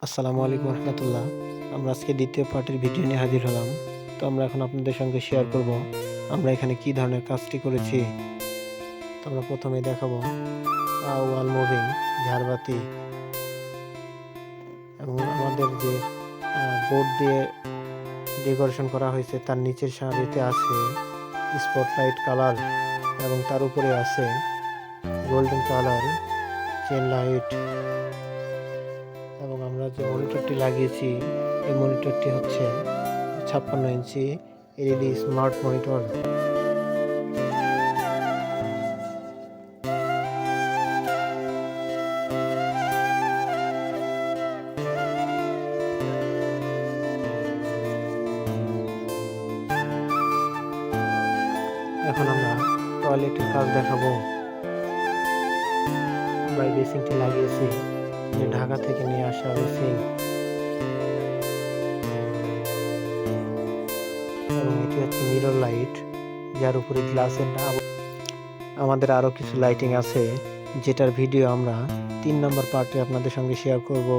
আসসালামু আলাইকুম রহমতুল্লাহ। আমরা আজকে দ্বিতীয় পার্টের ভিডিও নিয়ে হাজির হলাম। তো আমরা এখন আপনাদের সঙ্গে শেয়ার করব আমরা এখানে কি ধরনের কাজটি করেছি। তো আমরা প্রথমে দেখাবো ওয়াল মুভিং, ঝাড়বাতি এবং আমাদের যে বোর্ড দিয়ে ডেকোরেশন করা হয়েছে তার নিচের সারিতে আছে স্পটলাইট কালার এবং তার উপরে আছে গোল্ডেন কালার চেন লাইট। এবং আমরা যে মনিটরটি লাগিয়েছি এই মনিটরটি হচ্ছে 56 ইঞ্চি এলইডি স্মার্ট মনিটর। এখন আমরা টয়লেটের কাজ দেখাবো। আমরা এই বেসিংটি লাগিয়েছি যে ঢাকা থেকে নিয়ে আসা বেসিং, এবং এটি হচ্ছে মিরর লাইট যার উপরে গ্লাসের না। আমাদের আরো কিছু লাইটিং আছে যেটার ভিডিও আমরা 3 নম্বর পার্টে আপনাদের সঙ্গে শেয়ার করব।